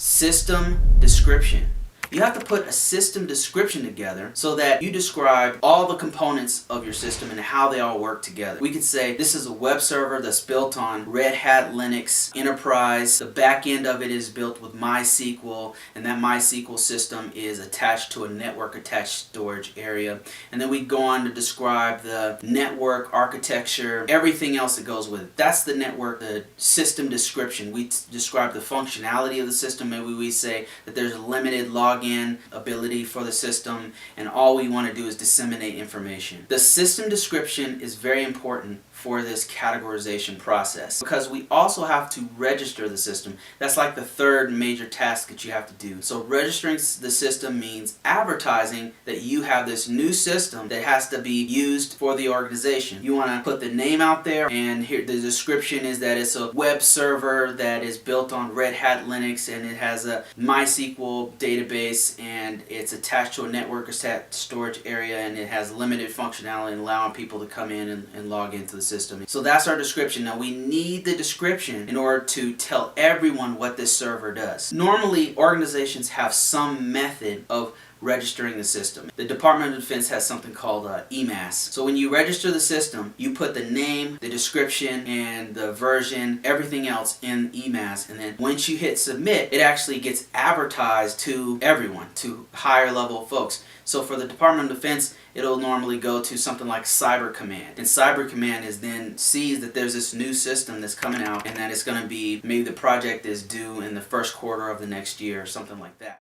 System description. You have to put a system description together so that you describe all the components of your system and how they all work together. We could say this is a web server that's built on Red Hat Linux Enterprise. The back end of it is built with MySQL, and that MySQL system is attached to a network attached storage area. And then we go on to describe the network architecture, everything else that goes with it. That's the network, the system description. We describe the functionality of the system. Maybe we say that there's a limited login ability for the system, and all we want to do is disseminate information. The system description is very important for this categorization process because we also have to register the system. That's like the third major task that you have to do. So registering the system means advertising that you have this new system that has to be used for the organization. You want to put the name out there, and here the description is that it's a web server that is built on Red Hat Linux, and it has a MySQL database, and it's attached to a network attached storage area, and it has limited functionality and allowing people to come in and log into the system. So that's our description. Now we need the description in order to tell everyone what this server does. Normally organizations have some method of registering the system. The Department of Defense has something called EMAS. So when you register the system, you put the name, the description, and the version, everything else in EMAS, and then once you hit submit, it actually gets advertised to everyone, to higher level folks. So for the Department of Defense, it'll normally go to something like Cyber Command. And Cyber Command is then sees that there's this new system that's coming out, and that it's going to be, maybe the project is due in the first quarter of the next year or something like that.